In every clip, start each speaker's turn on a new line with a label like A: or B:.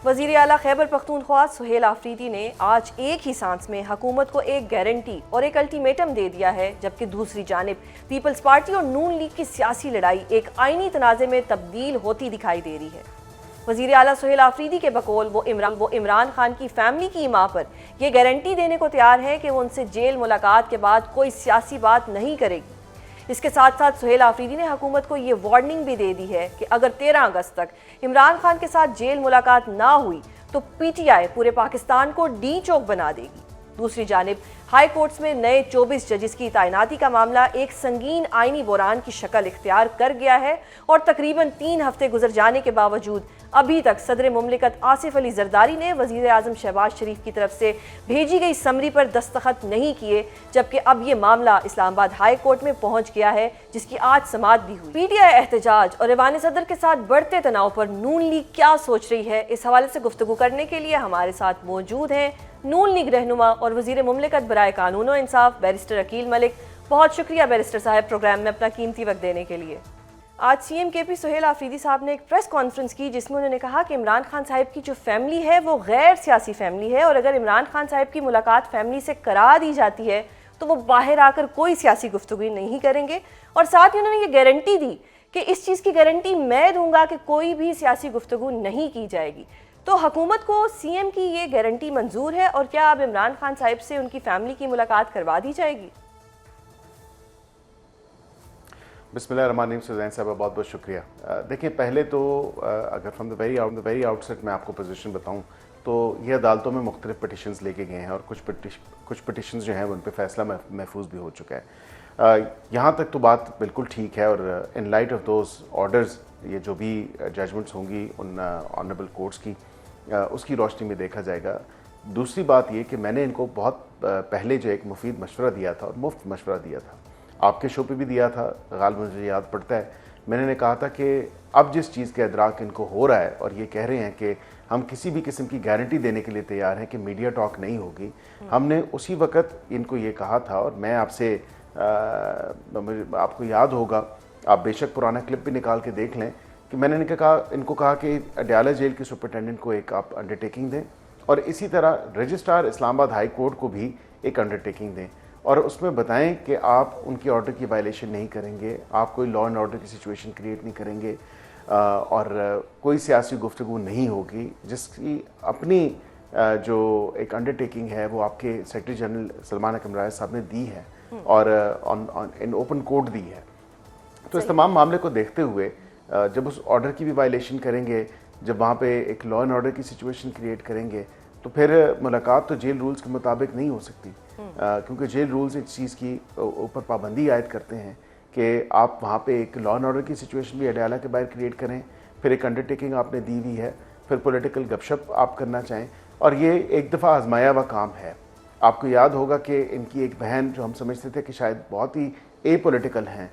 A: वज़ीर आला खैबर पख्तूनख्वा सुहेल आफरीदी ने आज एक ही सांस में हुकूमत को एक गारंटी और एक अल्टीमेटम दे दिया है, जबकि दूसरी जानिब पीपल्स पार्टी और नून लीग की सियासी लड़ाई एक आईनी तनाज़े में तब्दील होती दिखाई दे रही है। वज़ीर आला सुहेल आफरीदी के बकौल वो इमरान खान की फैमिली की मां पर यह गारंटी देने को तैयार है कि वो उनसे जेल मुलाकात के बाद कोई सियासी बात नहीं करेगी। इसके साथ साथ सुहेल आफरीदी ने हुकूमत को ये वार्निंग भी दे दी है कि अगर 13 अगस्त तक इमरान खान के साथ जेल मुलाकात ना हुई तो पीटीआई पूरे पाकिस्तान को डी चौक बना देगी। दूसरी जानिब हाई कोर्ट्स में नए 24 जजेस की तैनाती का मामला एक संगीन आईनी बहरान की शक्ल इख्तियार कर गया है और तकरीबन 3 हफ्ते गुजर जाने के बावजूद अभी तक सदर मुमलिकत आसिफ अली जरदारी ने वज़ीर आज़म शहबाज शरीफ की तरफ से भेजी गई समरी पर दस्तखत नहीं किए, जबकि अब ये मामला इस्लामाबाद हाई कोर्ट में पहुंच गया है, जिसकी आज समाअत भी हुई। पीटीआई एहतजाज और ऐवान सदर के साथ बढ़ते तनाव पर नून लीग क्या सोच रही है, इस हवाले से गुफ्तगू करने के लिए हमारे साथ मौजूद हैं नून लीग रहनुमा और वज़ीर मुमलिकत बराए कानून और इंसाफ बैरिस्टर अकील मलिक। बहुत शुक्रिया बैरिस्टर साहब प्रोग्राम में अपना कीमती वक्त देने के लिए। आज सीएम केपी सुहेल आफरीदी साहब ने एक प्रेस कॉन्फ्रेंस की, जिसमें उन्होंने कहा कि इमरान खान साहब की जो फैमिली है वो गैर सियासी फैमिली है और अगर इमरान खान साहब की मुलाकात फैमिली से करा दी जाती है तो वो बाहर आकर कोई सियासी गुफ्तगू नहीं करेंगे। और साथ ही उन्होंने ये गारंटी दी कि इस चीज़ की गारंटी मैं दूंगा कि कोई भी सियासी गुफ्तगू नहीं की जाएगी। तो हुकूमत को सीएम की ये गारंटी मंजूर है और क्या अब इमरान खान साहब से उनकी फैमिली की मुलाकात करवा दी जाएगी?
B: बिस्मिल्लाहिर्रहमानिर्रहीम सुज़ैन साहब, बहुत बहुत शुक्रिया। देखिए, पहले तो अगर फ्रॉम द वेरी आउटसेट मैं आपको पोजीशन बताऊं तो ये अदालतों में मुख्तलिफ पटिशन्स लेके गए हैं और कुछ पटिशन्स जो हैं उन पर फैसला महफूज भी हो चुका है। यहाँ तक तो बात बिल्कुल ठीक है और in light of those orders ये जो भी जजमेंट्स होंगी उन ऑनरेबल कोर्ट्स की, उसकी रोशनी में देखा जाएगा। दूसरी बात ये कि मैंने इनको बहुत पहले जो एक मुफीद मशवरा दिया था और मुफ्त मशवरा दिया था, आपके शो पे भी दिया था, गालिब मुझे याद पड़ता है। मैंने कहा था कि अब जिस चीज़ का इदराक इनको हो रहा है और ये कह रहे हैं कि हम किसी भी किस्म की गारंटी देने के लिए तैयार हैं कि मीडिया टॉक नहीं होगी, हमने उसी वक्त इनको ये कहा था। और मैं आपसे आपको याद होगा, आप बेशक पुराना क्लिप भी निकाल के देख लें कि मैंने इनको कहा कि अडयाला जेल के सुपरिटेंडेंट को एक आप अंडरटेकिंग दें और इसी तरह रजिस्ट्रार इस्लामाबाद हाई कोर्ट को भी एक अंडरटेकिंग दें और उसमें बताएं कि आप उनकी ऑर्डर की वायलेशन नहीं करेंगे, आप कोई लॉ एंड ऑर्डर की सिचुएशन क्रिएट नहीं करेंगे और कोई सियासी गुफ्तगू नहीं होगी, जिसकी अपनी जो एक अंडरटेकिंग है वो आपके सेक्रेटरी जनरल सलमान अकरम राय साहब ने दी है और इन ओपन कोर्ट दी है। तो इस तमाम मामले को देखते हुए जब उस ऑर्डर की भी वायलेशन करेंगे, जब वहाँ पे एक लॉ एंड ऑर्डर की सिचुएशन क्रिएट करेंगे, तो फिर मुलाकात तो जेल रूल्स के मुताबिक नहीं हो सकती, क्योंकि जेल रूल्स इस चीज़ की ऊपर पाबंदी आयद करते हैं कि आप वहाँ पे एक लॉ एंड ऑर्डर की सिचुएशन भी अडयाला के बाहर क्रिएट करें, फिर एक अंडरटेकिंग आपने दी हुई है, फिर पॉलिटिकल गपशप आप करना चाहें, और ये एक दफ़ा आजमाया हुआ काम है। आपको याद होगा कि इनकी एक बहन जो हम समझते थे कि शायद बहुत ही एपॉलिटिकल हैं,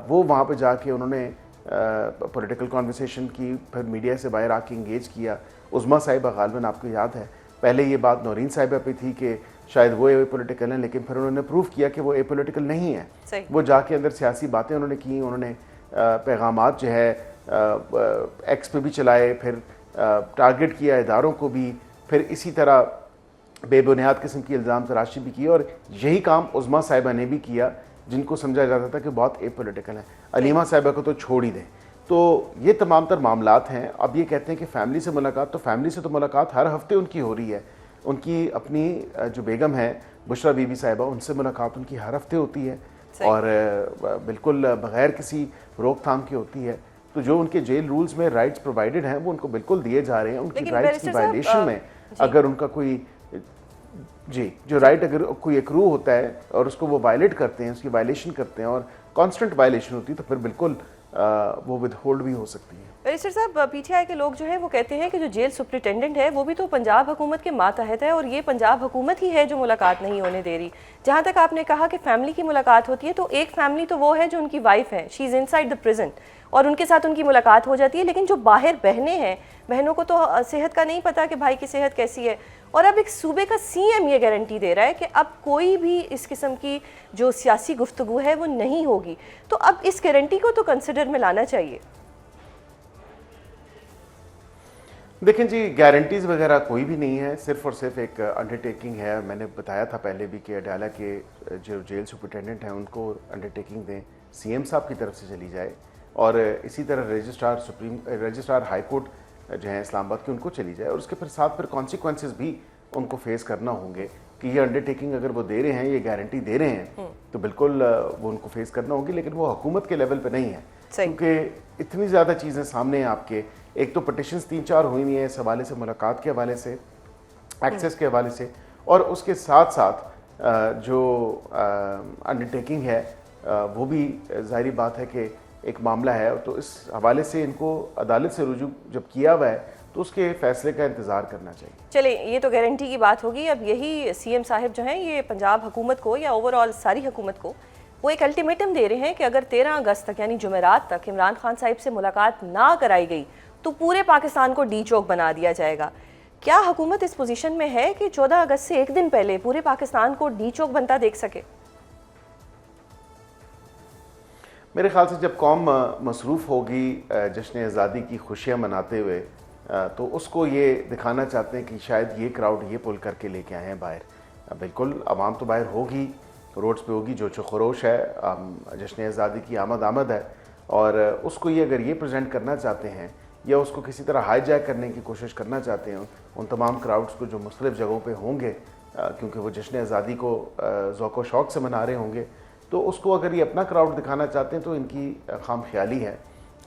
B: वो वहाँ पे जाके उन्होंने पॉलिटिकल कॉन्वर्सेशन की, फिर मीडिया से बाहर आके इंगेज किया। उज़मा साहिबा गालिबन आपको याद है, पहले ये बात नौरीन साहिबा पे थी कि शायद वो एपॉलिटिकल हैं, लेकिन फिर उन्होंने प्रूव किया कि वो एपॉलिटिकल नहीं है। वो जाके अंदर सियासी बातें उन्होंने की, उन्होंने पैगामात जो है एक्स पे भी चलाए, फिर टारगेट किया इदारों को भी, फिर इसी तरह बेबुनियाद किस्म की इल्ज़ाम तराशी भी की, और यही काम उज़मा साहिबा ने भी किया जिनको समझा जाता था कि बहुत एपॉलिटिकल है। अलीमा साहिबा को तो छोड़ ही दें। तो ये तमाम तर मामलात हैं। अब ये कहते हैं कि फैमिली से मुलाकात, तो फैमिली से तो मुलाकात हर हफ्ते उनकी हो रही है। उनकी अपनी जो बेगम है बुशरा बीबी साहिबा, उनसे मुलाकात उनकी हर हफ्ते होती है और बिल्कुल बग़ैर किसी रोकथाम की होती है। तो जो उनके जेल रूल्स में राइट्स प्रोवाइडेड हैं वो उनको बिल्कुल दिए जा रहे हैं। उनकी राइट्स की वायलेशन में अगर उनका कोई जो राइट अगर कोई एक्रू होता है और उसको वो वायलेट करते हैं, उसकी वायलेशन करते हैं और कॉन्स्टेंट वायलेशन होती है, तो फिर बिल्कुल वो विद होल्ड भी हो सकती है।
A: बैरिस्टर साहब, पीटीआई के लोग जो है वो कहते हैं कि जो जेल सुपरिटेंडेंट है वो भी तो पंजाब हुकूमत के मातहत है और ये पंजाब हुकूमत ही है जो मुलाकात नहीं होने दे रही। जहाँ तक आपने कहा कि फैमिली की मुलाकात होती है, तो एक फैमिली तो वो है जो उनकी वाइफ है, she is inside the prison, और उनके साथ उनकी मुलाकात हो जाती है, लेकिन जो बाहर बहनें हैं, बहनों को तो सेहत का नहीं पता कि भाई की सेहत कैसी है। और अब एक सूबे का सीएम ये गारंटी दे रहा है कि अब कोई भी इस किस्म की जो सियासी गुफ्तगू है वो नहीं होगी। तो अब इस गारंटी को तो कंसिडर में लाना चाहिए।
B: देखें जी, गारंटीज़ वगैरह कोई भी नहीं है, सिर्फ और सिर्फ एक अंडरटेकिंग है। मैंने बताया था पहले भी कि अडयाला के जो जेल सुपरिटेंडेंट हैं उनको अंडरटेकिंग दें, सीएम साहब की तरफ से चली जाए, और इसी तरह रजिस्ट्रार हाई कोर्ट जो है इस्लामाबाद के उनको चली जाए, और उसके फिर साथ फिर कॉन्सिक्वेंसेस भी उनको फेस करना होंगे कि ये अंडरटेकिंग अगर वो दे रहे हैं, ये गारंटी दे रहे हैं, तो बिल्कुल वो उनको फेस करना होगी, लेकिन वो हुकूमत के लेवल पे नहीं है, क्योंकि इतनी ज़्यादा चीज़ें सामने हैं आपके। एक तो पटिशन्स 3-4 हुई नहीं है इस हवाले से, मुलाकात के हवाले से, एक्सेस के हवाले से, और उसके साथ साथ जो अंडरटेकिंग है वो भी ज़ाहिरी बात है कि एक मामला है, तो इस हवाले से इनको अदालत से रुजू जब किया हुआ है तो उसके फैसले का इंतज़ार करना चाहिए।
A: चलिए, ये तो गारंटी की बात होगी। अब यही सीएम साहब जो हैं ये पंजाब हुकूमत को या ओवरऑल सारी हुकूमत को वो एक अल्टीमेटम दे रहे हैं कि अगर 13 अगस्त तक यानी जुमेरात तक इमरान खान साहब से मुलाकात ना कराई गई तो पूरे पाकिस्तान को डी चौक बना दिया जाएगा। क्या हुकूमत इस पोजीशन में है कि 14 अगस्त से एक दिन पहले पूरे पाकिस्तान को डी चौक बनता देख सके?
B: मेरे ख्याल से जब कौम मसरूफ़ होगी जश्न आज़ादी की खुशियाँ मनाते हुए, तो उसको ये दिखाना चाहते हैं कि शायद ये क्राउड ये पुल करके लेके आए हैं बाहर। बिल्कुल आवाम तो बाहर होगी, रोड्स पे होगी, जो खरोश है, जश्न आज़ादी की आमद है, और उसको ये अगर ये प्रेजेंट करना चाहते हैं या उसको किसी तरह हाईजैक करने की कोशिश करना चाहते हैं उन तमाम क्राउड्स को जो मुख्तलिफ़ जगहों पे होंगे, क्योंकि वो जश्न आज़ादी को ज़ौक़ व शौक़ से मना रहे होंगे, तो उसको अगर ये अपना क्राउड दिखाना चाहते हैं तो इनकी खाम ख्याली है।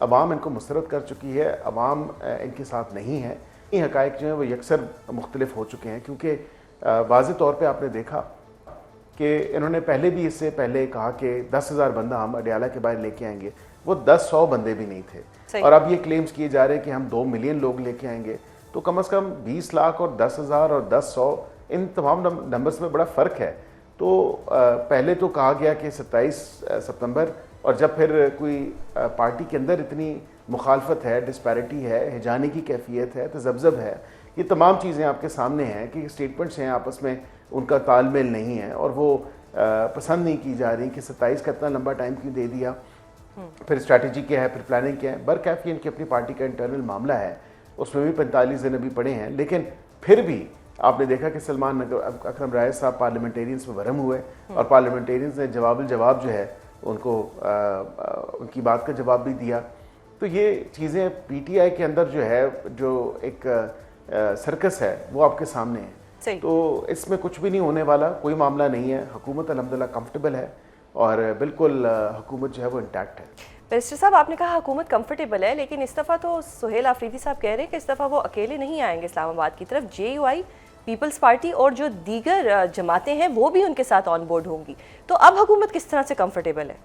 B: अवाम इनको मुस्तरद कर चुकी है, अवाम इनके साथ नहीं है। ये हक़ाइक़ जो हैं वो यकसर मुख्तलिफ हो चुके हैं, क्योंकि वाज़ेह तौर पे आपने देखा कि इन्होंने पहले भी इससे पहले कहा कि 10,000 बंदा हम अडयाला के बाहर लेके आएंगे, वो 10-100 बंदे भी नहीं थे, और अब ये क्लेम्स किए जा रहे हैं कि हम 2 मिलियन लोग लेके आएंगे। तो कम से कम 20 लाख और 10,000 और 10-100 इन तमाम नंबर्स में बड़ा फ़र्क है। तो पहले तो कहा गया कि 27 सितंबर, और जब फिर कोई पार्टी के अंदर इतनी मुखालफत है, डिस्पैरिटी है, हिजाने की कैफियत है, तज़ब्ज़ब है, ये तमाम चीज़ें आपके सामने हैं कि स्टेटमेंट्स हैं आपस में उनका तालमेल नहीं है, और वो पसंद नहीं की जा रही कि 27 का इतना लंबा टाइम क्यों दे दिया, फिर स्ट्रैटेजी क्या है, फिर प्लानिंग क्या है। बरकैफ़ी इनकी अपनी पार्टी का इंटरनल मामला है, उसमें भी 45 दिन अभी पड़े हैं, लेकिन फिर भी आपने देखा कि सलमान अकरम राय साहब पार्लियामेंटेरियंस में भरम हुए, और पार्लियामेंटेरियंस ने जवाब जो है उनको उनकी बात का जवाब भी दिया। तो ये चीज़ें पीटीआई के अंदर जो है, जो एक सर्कस है, वो आपके सामने है। तो इसमें कुछ भी नहीं होने वाला, कोई मामला नहीं है। हुकूमत अल्हम्दुलिल्लाह कंफर्टेबल है, और बिल्कुल हुकूमत जो है वो इंटैक्ट है।
A: बैरिस्टर साहब, आपने कहा हुकूमत कंफर्टेबल है, लेकिन इस दफ़ा तो सुहेल आफरीदी साहब कह रहे हैं कि इस दफ़ा वो अकेले नहीं आएंगे इस्लामाबाद की तरफ। JUI, पीपल्स पार्टी और जो दीगर जमातें हैं वो भी उनके साथ ऑन बोर्ड होंगी। तो अब हुकूमत किस तरह से कंफर्टेबल है?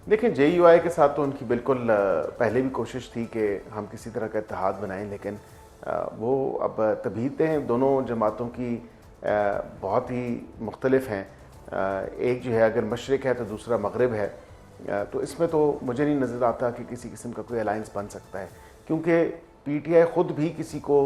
B: देखें, JUI के साथ तो उनकी बिल्कुल पहले भी कोशिश थी कि हम किसी तरह का इत्तेहाद बनाएं, लेकिन वो अब तबीयतें दोनों जमातों की बहुत ही मुख्तलिफ हैं। एक जो है अगर मशरिक़ है तो दूसरा मगरिब है, तो इसमें तो मुझे नहीं नज़र आता कि किसी किस्म का कोई अलाइंस बन सकता है, क्योंकि पीटीआई ख़ुद भी किसी को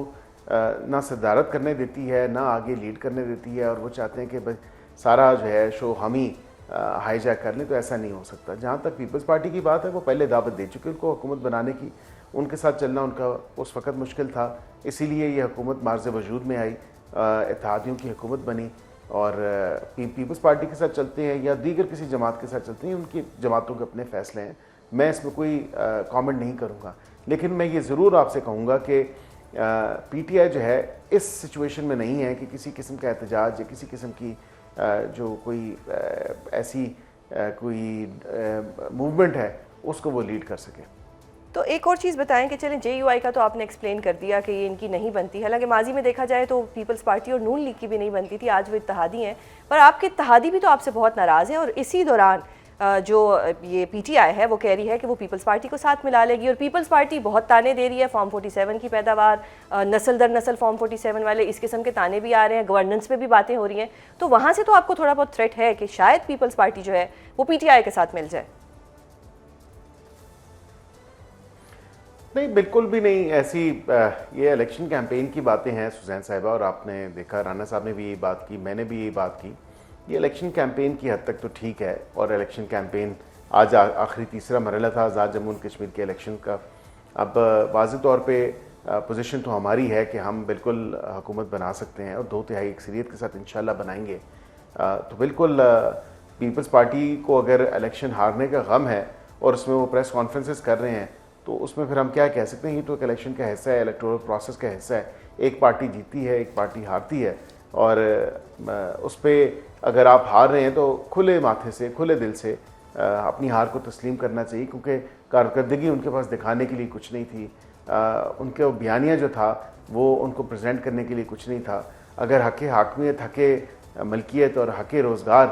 B: ना सदारत करने देती है, ना आगे लीड करने देती है, और वो चाहते हैं कि सारा जो है शो हम ही हाईजैक कर लें। तो ऐसा नहीं हो सकता। जहाँ तक पीपल्स पार्टी की बात है, वो पहले दावत दे चुके उनको हुकूमत बनाने की, उनके साथ चलना उनका उस वक़्त मुश्किल था, इसीलिए ये हुकूमत मार्ज़ वजूद में आई, इत्तेहादियों की हुकूमत बनी, और पीपल्स पार्टी के साथ चलते हैं या दीगर किसी जमात के साथ चलते हैं, उनकी जमातों के अपने फ़ैसले हैं, मैं इसमें कोई कमेंट नहीं करूँगा। लेकिन मैं ये ज़रूर आपसे कहूँगा कि पीटीआई जो है इस सिचुएशन में नहीं है कि किसी किस्म का एहतजाज या किसी किस्म की जो कोई ऐसी कोई मूवमेंट है उसको वो लीड कर सके।
A: तो एक और चीज़ बताएं कि चलें, JUI का तो आपने एक्सप्लेन कर दिया कि ये इनकी नहीं बनती, हालांकि माजी में देखा जाए तो पीपल्स पार्टी और नून लीग की भी नहीं बनती थी, आज वो इत्तेहादी हैं, पर आपके इत्तेहादी भी तो आपसे बहुत नाराज़ हैं। और इसी दौरान जो ये PTI है वो कह रही है कि वो पीपल्स पार्टी को साथ मिला लेगी, और पीपल्स पार्टी बहुत ताने दे रही है, फॉर्म 47 की पैदावार, नस्ल दर नस्ल फॉर्म 47 वाले, इस किस्म के ताने भी आ रहे हैं, गवर्नेंस पे भी बातें हो रही हैं। तो वहाँ से तो आपको थोड़ा बहुत थ्रेट है कि शायद पीपल्स पार्टी जो है वो PTI के साथ मिल जाए?
B: नहीं, बिल्कुल भी नहीं। ऐसी ये इलेक्शन कैंपेन की बातें हैं सुजैन साहिबा, और आपने देखा राना साहब ने भी ये बात की, मैंने भी ये बात की। ये इलेक्शन कैंपेन की हद तक तो ठीक है, और इलेक्शन कैंपेन आज आखिरी तीसरा मरहला था आज़ाद जम्मू एंड कश्मीर के इलेक्शन का, अब वाज़ेह तौर पे पोजीशन तो हमारी है कि हम बिल्कुल हुकूमत बना सकते हैं और 2/3 अक्सरियत के साथ इंशाल्लाह बनाएंगे। तो बिल्कुल पीपल्स पार्टी को अगर इलेक्शन हारने का गम है और उसमें वो प्रेस कॉन्फ्रेंसेस कर रहे हैं तो उसमें फिर हम क्या कह सकते हैं, ये तो एक इलेक्शन का हिस्सा है, इलेक्टोरल प्रोसेस का हिस्सा है। एक पार्टी जीतती है, एक पार्टी हारती है और उस पर अगर आप हार रहे हैं तो खुले माथे से, खुले दिल से अपनी हार को तस्लीम करना चाहिए, क्योंकि कारकर्दगी उनके पास दिखाने के लिए कुछ नहीं थी। उनके बयानिया जो था वो उनको प्रेजेंट करने के लिए कुछ नहीं था। अगर हक़ हाकमियत, हक़ मलकियत और हक़ रोज़गार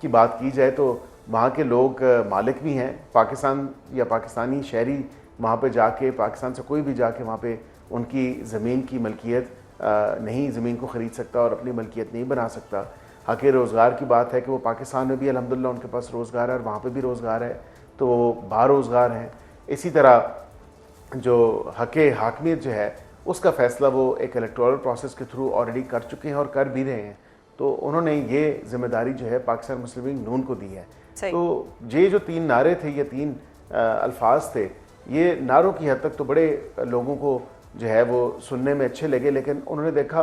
B: की बात की जाए तो वहाँ के लोग मालिक भी हैं। पाकिस्तान या पाकिस्तानी शहरी वहाँ पे जाके, पाकिस्तान से कोई भी जाके वहाँ पे उनकी ज़मीन की मलकियत नहीं, ज़मीन को ख़रीद सकता और अपनी मलकियत नहीं बना सकता। हक़ रोज़गार की बात है कि वो पाकिस्तान में भी अल्हम्दुलिल्लाह उनके पास रोज़गार है और वहाँ पे भी रोज़गार है, तो वो बारोज़गार हैं। इसी तरह जो हक़ हाकमियत जो है उसका फ़ैसला वो एक इलेक्टोरल प्रोसेस के थ्रू ऑलरेडी कर चुके हैं और कर भी रहे हैं। तो उन्होंने ये जिम्मेदारी जो है पाकिस्तान मुस्लिम लीग नून को दी है। तो ये जो 3 नारे थे, ये 3 अल्फाज थे, ये नारों की हद तक तो बड़े लोगों को जो है वो सुनने में अच्छे लगे, लेकिन उन्होंने देखा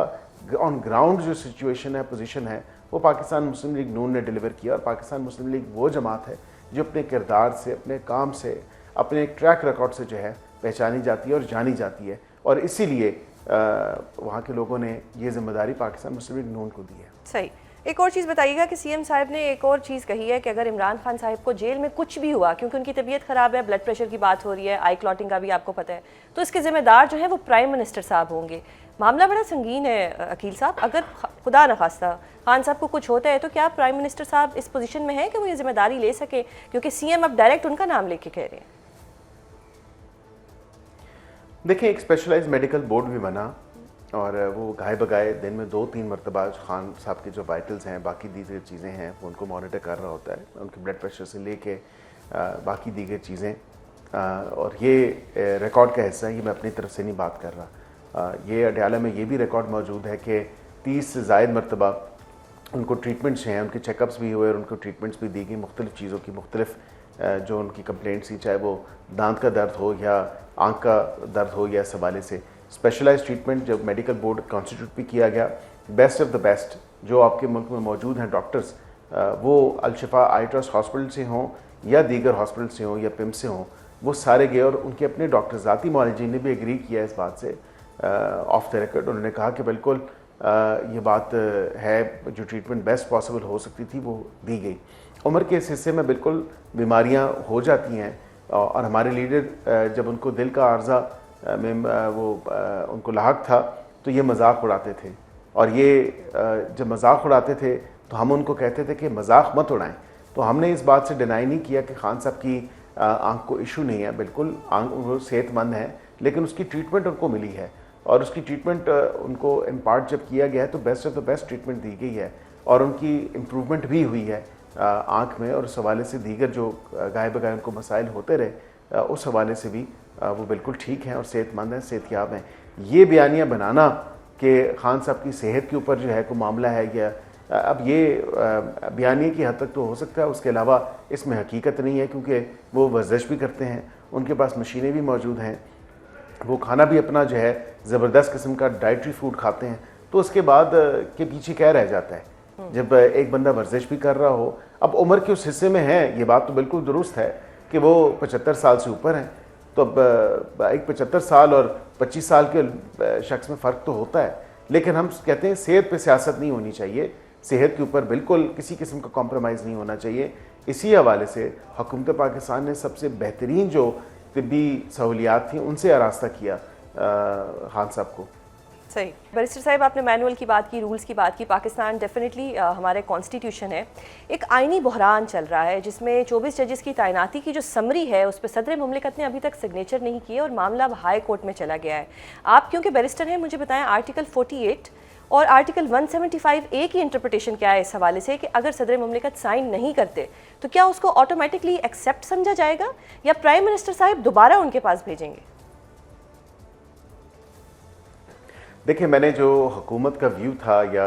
B: ऑन ग्राउंड जो सिचुएशन है, पोजीशन है, वो पाकिस्तान मुस्लिम लीग नून ने डिलीवर किया। और पाकिस्तान मुस्लिम लीग वो जमात है जो अपने किरदार से, अपने काम से, अपने ट्रैक रिकॉर्ड से जो है पहचानी जाती है और जानी जाती है, और इसीलिए वहाँ के लोगों ने ये जिम्मेदारी पाकिस्तान मुस्लिम लीग नून को दी है।
A: सही। एक और चीज़ बताइएगा कि सीएम साहब ने एक और चीज़ कही है कि अगर इमरान खान साहब को जेल में कुछ भी हुआ, क्योंकि उनकी तबीयत ख़राब है, ब्लड प्रेशर की बात हो रही है, आई क्लॉटिंग का भी आपको पता है, तो इसके ज़िम्मेदार जो है वो प्राइम मिनिस्टर साहब होंगे। मामला बड़ा संगीन है अकील साहब। अगर खुदा न खास्ता खान साहब को कुछ होता है तो क्या प्राइम मिनिस्टर साहब इस पोजीशन में है कि वो ये जिम्मेदारी ले सके, क्योंकि सीएम अब डायरेक्ट उनका नाम लेके कह रहे हैं?
B: देखिए, एक स्पेशलाइज्ड मेडिकल बोर्ड भी बना और वो गाय बगाए दिन में 2-3 मरतबा खान साहब के जो वाइटल्स हैं, बाकी दीगर चीज़ें हैं, वो उनको मॉनिटर कर रहा होता है, उनके ब्लड प्रेशर से लेके बाकी दीगर चीज़ें। और ये रिकॉर्ड का हिस्सा है, ये मैं अपनी तरफ से नहीं बात कर रहा। ये अडयाला में ये भी रिकॉर्ड मौजूद है कि 30 से ज़ायद मरतबा उनको ट्रीटमेंट्स हैं, उनके चेकअप्स भी हुए और उनको ट्रीटमेंट्स भी दी गई मुख्तलिफ़ चीज़ों की, मुख्तलिफ जो उनकी कंप्लेंट्स थी, चाहे वो दांत का दर्द हो या आँख का दर्द हो या इस हवाले से स्पेशलाइज्ड ट्रीटमेंट जब मेडिकल बोर्ड कॉन्स्टिट्यूट भी किया गया। बेस्ट ऑफ द बेस्ट जो आपके मुल्क में मौजूद हैं डॉक्टर्स, वो अलशिफा आई ट्रस्ट हॉस्पिटल से हों या दीगर हॉस्पिटल से हों या पिम से हों, वो सारे गए और उनके अपने डॉक्टर, ज़ाती मौलजी ने भी एग्री किया इस बात से ऑफ द रिकॉर्ड। उन्होंने कहा कि बिल्कुल ये बात है, जो ट्रीटमेंट बेस्ट पॉसिबल हो सकती थी वो दी गई। उम्र के इस हिस्से में बिल्कुल बीमारियाँ हो जाती हैं और हमारे लीडर जब उनको दिल का आर्जा में वो उनको लाहक था तो ये मजाक उड़ाते थे, और ये जब मजाक उड़ाते थे तो हम उनको कहते थे कि मजाक मत उड़ाएं। तो हमने इस बात से डिनाई नहीं किया कि खान साहब की आंख को इशू नहीं है, बिल्कुल आंख वो सेहतमंद है, लेकिन उसकी ट्रीटमेंट उनको मिली है और उसकी ट्रीटमेंट उनको इम्पार्ट जब किया गया है तो best of the best treatment दी गई है और उनकी इम्प्रूवमेंट भी हुई है आँख में। और उस हवाले से दीगर जो गाय बगाए उनको मसाइल होते रहे, उस हवाले से भी वो बिल्कुल ठीक हैं और सेहतमंद हैं, सेहतयाब हैं। ये बयानियाँ बनाना कि खान साहब की सेहत के ऊपर जो है कोई मामला है, या अब ये बयानी की हद तक तो हो सकता है, उसके अलावा इसमें हकीकत नहीं है, क्योंकि वो वर्जिश भी करते हैं, उनके पास मशीनें भी मौजूद हैं, वो खाना भी अपना जो है ज़बरदस्त किस्म का डाइटरी फूड खाते हैं। तो उसके बाद के पीछे क्या रह जाता है जब एक बंदा वर्जिश भी कर रहा हो। अब उम्र के उस हिस्से में है, ये बात तो बिल्कुल दुरुस्त है कि वो 75 साल से ऊपर हैं, तो अब एक 75 साल और 25 साल के शख्स में फ़र्क तो होता है, लेकिन हम कहते हैं सेहत पे सियासत नहीं होनी चाहिए, सेहत के ऊपर बिल्कुल किसी किस्म का कॉम्प्रोमाइज़ नहीं होना चाहिए। इसी हवाले से हुकूमत पाकिस्तान ने सबसे बेहतरीन जो तिब्बी सहूलियात थी उनसे आरास्ता किया खान साहब को।
A: सही। बैरिस्टर साहब, आपने मैनुअल की बात की, रूल्स की बात की। पाकिस्तान डेफिनेटली हमारे कॉन्स्टिट्यूशन है, एक आइनी बहरान चल रहा है जिसमें 24 जजेस की तैनाती की जो समरी है उस पर सदर मुमलिकत ने अभी तक सिग्नेचर नहीं किए और मामला अब हाई कोर्ट में चला गया है। आप क्योंकि बैरिस्टर हैं, मुझे बताएं आर्टिकल 48 और आर्टिकल 175A की इंटरप्रिटेशन क्या है इस हवाले से कि अगर सदर मुमलिकत साइन नहीं करते तो क्या उसको ऑटोमेटिकली एक्सेप्ट समझा जाएगा या प्राइम मिनिस्टर साहब दोबारा उनके पास भेजेंगे?
B: देखिए, मैंने जो हुकूमत का व्यू था या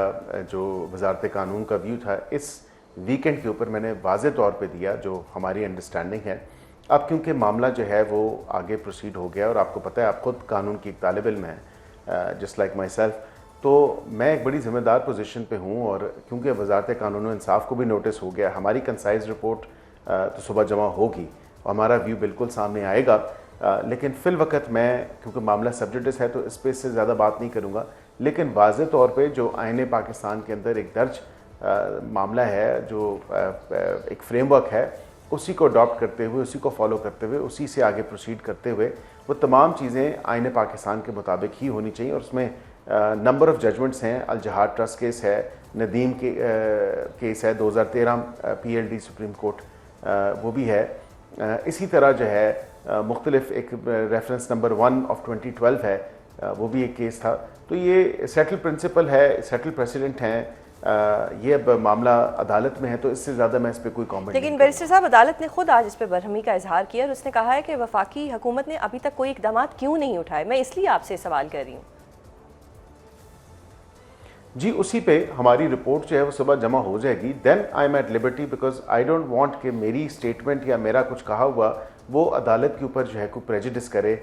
B: जो वजारत कानून का व्यू था, इस वीकेंड के ऊपर मैंने वाज़े तौर पे दिया जो हमारी अंडरस्टैंडिंग है। अब क्योंकि मामला जो है वो आगे प्रोसीड हो गया और आपको पता है आप खुद कानून की एक तालिब इल्म हैं जस्ट लाइक माई सेल्फ, तो मैं एक बड़ी ज़िम्मेदार पोजीशन पे हूँ और क्योंकि वजारत कानून और इंसाफ को भी नोटिस हो गया, हमारी कंसाइज रिपोर्ट तो सुबह जमा होगी और हमारा व्यू बिल्कुल सामने आएगा, लेकिन फ़िल वक्त मैं क्योंकि मामला सब्जेक्टिस है तो इस पर इससे ज़्यादा बात नहीं करूँगा, लेकिन वाज़े तौर पे जो आईने पाकिस्तान के अंदर एक दर्ज मामला है, जो एक फ्रेमवर्क है, उसी को अडॉप्ट करते हुए, उसी को फॉलो करते हुए, उसी से आगे प्रोसीड करते हुए वो तमाम चीज़ें आईने पाकिस्तान के मुताबिक ही होनी चाहिए। और उसमें नंबर ऑफ़ जजमेंट्स हैं, अल जहाद ट्रस्ट केस है, नदीम के केस है, 2013 PLD सुप्रीम कोर्ट वो भी है, इसी तरह जो है मुख्तलिफ एक रेफरेंस नंबर 1 ऑफ 2012 है, वो भी एक केस था। तो ये सेटल प्रिंसिपल है, सेटल प्रेसिडेंट हैं, ये अब मामला अदालत में है तो इससे ज़्यादा मैं इस पर कोई कमेंट
A: लेकिन बैरिस्टर साहब, अदालत ने खुद आज इस पर बरहमी का इजहार किया और उसने कहा है कि वफाकी हुकूमत ने अभी तक कोई इकदाम क्यों नहीं उठाए। मैं इसलिए आपसे सवाल कर रही हूँ।
B: जी, उसी पे हमारी रिपोर्ट जो है वो सुबह जमा हो जाएगी, then I am at liberty, because I don't want कि मेरी स्टेटमेंट या मेरा कुछ कहा हुआ वो अदालत के ऊपर जो है कोई प्रेजुडिस करे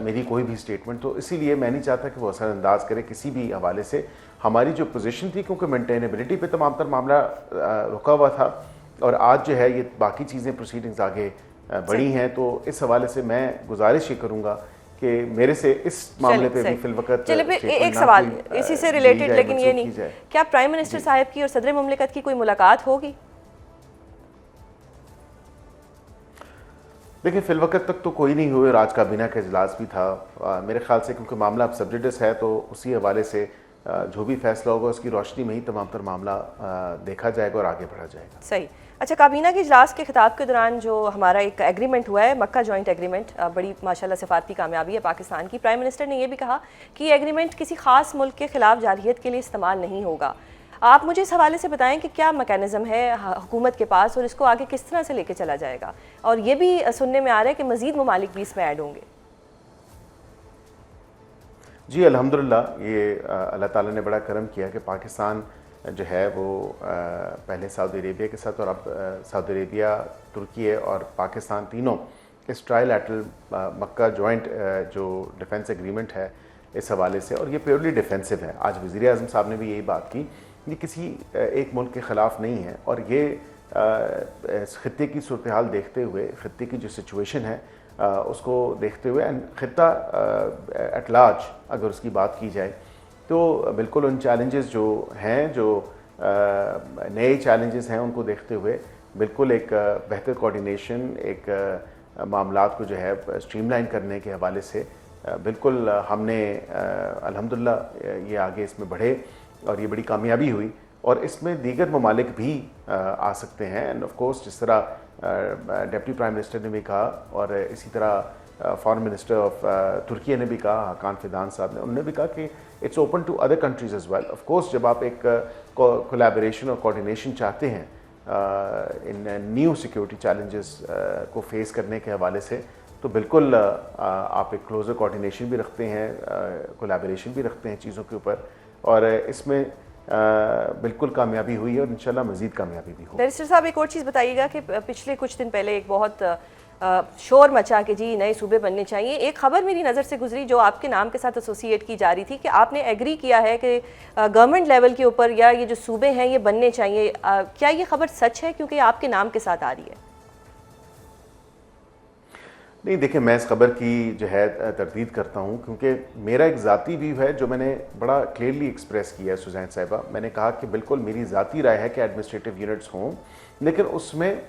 B: मेरी कोई भी स्टेटमेंट, तो इसीलिए मैं नहीं चाहता कि वो असरअंदाज करे किसी भी हवाले से। हमारी जो पोजीशन थी, क्योंकि मेंटेनेबिलिटी पे तमाम तर मामला रुका हुआ था और आज जो है ये बाकी चीज़ें प्रोसीडिंग्स आगे बढ़ी हैं, तो इस हवाले से मैं गुजारिश ये करूँगा कि मेरे से इस मामले पे भी फिलवकत।
A: चलिए एक सवाल इसी से रिलेटेड, लेकिन ये नहीं, क्या प्राइम मिनिस्टर साहब की और सदर मुमलिकत की कोई मुलाकात होगी?
B: देखिए, फिलवकत तक तो कोई नहीं हुई, राज काबीना का इजलास भी था मेरे ख्याल से, क्योंकि मामला अब सब्जेक्टिस है तो उसी हवाले से जो भी फैसला होगा उसकी रोशनी में ही तमाम तर मामला देखा जाएगा और आगे बढ़ा जाएगा।
A: सही। अच्छा, काबीना के इजलास के खिताब के दौरान जो हमारा एक एग्रीमेंट हुआ है, मक्का जॉइंट एग्रीमेंट, बड़ी माशाल्लाह सिफारती कामयाबी है पाकिस्तान की। प्राइम मिनिस्टर ने यह भी कहा कि एग्रीमेंट किसी खास मुल्क के खिलाफ जारहियत के लिए इस्तेमाल नहीं होगा। आप मुझे इस हवाले से बताएं कि क्या मैकेनिज्म है हुकूमत के पास और इसको आगे किस तरह से लेके चला जाएगा? और ये भी सुनने में आ रहा है कि मजीद ममालिक भी इसमें ऐड होंगे।
B: जी अल्हम्दुलिल्लाह, ये अल्लाह ताला ने बड़ा करम किया कि पाकिस्तान जो है वो पहले सऊदी अरेबिया के साथ और अब सऊदी अरेबिया, तुर्की और पाकिस्तान तीनों इस ट्राइलैटरल मक्का जॉइंट जो डिफेंस एग्रीमेंट है इस हवाले से, और ये प्योरली डिफेंसिव है। आज वज़ीर आज़म साहब ने भी यही बात की, ये किसी एक मुल्क के ख़िलाफ़ नहीं है और ये ख़ित्ते की सूरत हाल देखते हुए, ख़ित्ते की जो सिचुएशन है उसको देखते हुए एंड ख़ित्ता एट लार्ज अगर उसकी बात की जाए तो बिल्कुल उन चैलेंजेस जो हैं, जो नए चैलेंजेस हैं, उनको देखते हुए बिल्कुल एक बेहतर कोऑर्डिनेशन, एक मामलात को जो है स्ट्रीमलाइन करने के हवाले से बिल्कुल हमने अल्हम्दुलिल्लाह ये आगे इसमें बढ़े और ये बड़ी कामयाबी हुई और इसमें दीगर ममालिक भी आ सकते हैं। एंड ऑफ कोर्स जिस तरह डिप्टी प्राइम मिनिस्टर ने भी कहा और इसी तरह फॉरेन मिनिस्टर ऑफ तुर्की ने भी कहा, हाकान फिदान साहब ने, उन्होंने भी कहा कि it's open to other countries as well. Of course जब आप एक कोलैबोरेशन और कोऑर्डिनेशन चाहते हैं इन न्यू सिक्योरिटी चैलेंजेस को फेस करने के हवाले से, तो बिल्कुल आप एक क्लोजर कोऑर्डिनेशन भी रखते हैं, कोलैबोरेशन भी रखते हैं चीज़ों के ऊपर, और इसमें बिल्कुल कामयाबी हुई है और इंशाल्लाह मज़ीद कामयाबी भी होगी।
A: बैरिस्टर साहब, एक और चीज़ बताइएगा कि पिछले कुछ दिन पहले एक बहुत शोर मचा कि जी नए सूबे बनने चाहिए, एक खबर मेरी नज़र से गुजरी जो आपके नाम के साथ एसोसिएट की जा रही थी कि आपने एग्री किया है कि गवर्नमेंट लेवल के ऊपर या ये जो सूबे हैं ये बनने चाहिए। क्या ये खबर सच है, क्योंकि आपके नाम के साथ आ रही है?
B: नहीं, देखिए, मैं इस खबर की जो है तरदीद करता हूँ क्योंकि मेरा एक ज़ाती व्यू है जो मैंने बड़ा क्लियरली एक्सप्रेस किया है सुजैन साहिबा। मैंने कहा कि बिल्कुल मेरी ज़ाती राय है कि एडमिनिस्ट्रेटिव यूनिट्स हों, लेकिन उसमें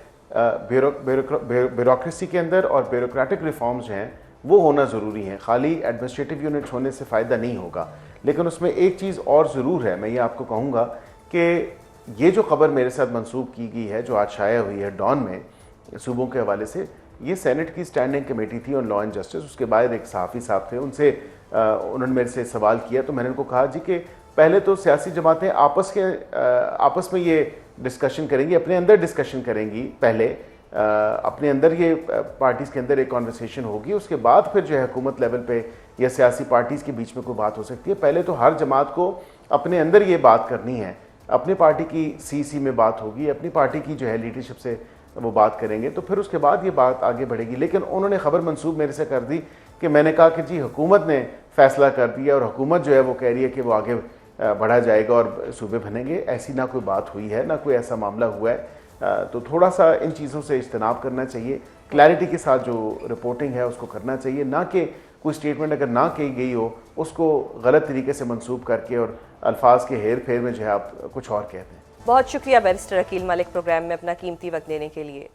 B: ब्यूरोक्रेसी के अंदर और ब्यूरोक्रेटिक रिफॉर्म्स जो हैं वो होना ज़रूरी हैं। खाली एडमिनिस्ट्रेटिव यूनिट्स होने से फ़ायदा नहीं होगा, लेकिन उसमें एक चीज़ और ज़रूर है। मैं ये आपको कहूँगा कि ये जो खबर मेरे साथ मंसूब की गई है, जो आज शाया हुई है डॉन में सूबों के हवाले से, ये सेनेट की स्टैंडिंग कमेटी थी ऑन लॉ एंड जस्टिस। उसके बाद एक सहाफ़ी साहब थे, उनसे उन्होंने मेरे से सवाल किया तो मैंने उनको कहा जी कि पहले तो सियासी जमातें आपस में ये डिस्कशन करेंगी, अपने अंदर डिस्कशन करेंगी, पहले अपने अंदर ये पार्टीज़ के अंदर एक कॉन्वर्सेशन होगी, उसके बाद फिर जो है हुकूमत लेवल पे या सियासी पार्टीज़ के बीच में कोई बात हो सकती है। पहले तो हर जमात को अपने अंदर ये बात करनी है, अपनी पार्टी की सीसी में बात होगी, अपनी पार्टी की जो है लीडरशिप से वो बात करेंगे तो फिर उसके बाद ये बात आगे बढ़ेगी। लेकिन उन्होंने खबर मंसूब मेरे से कर दी कि मैंने कहा कि जी हुकूमत ने फैसला कर दिया और हुकूमत जो है वो कह रही है कि वो आगे बढ़ा जाएगा और सूबे बनेंगे। ऐसी ना कोई बात हुई है, ना कोई ऐसा मामला हुआ है। तो थोड़ा सा इन चीज़ों से इज्तनाब करना चाहिए, क्लैरिटी के साथ जो रिपोर्टिंग है उसको करना चाहिए, ना कि कोई स्टेटमेंट अगर ना कही गई हो उसको गलत तरीके से मंसूब करके और अल्फाज के हेर फेर में जो है आप कुछ और कहते हैं।
A: बहुत शुक्रिया बैरिस्टर अकील मलिक प्रोग्राम में अपना कीमती वक्त देने के लिए।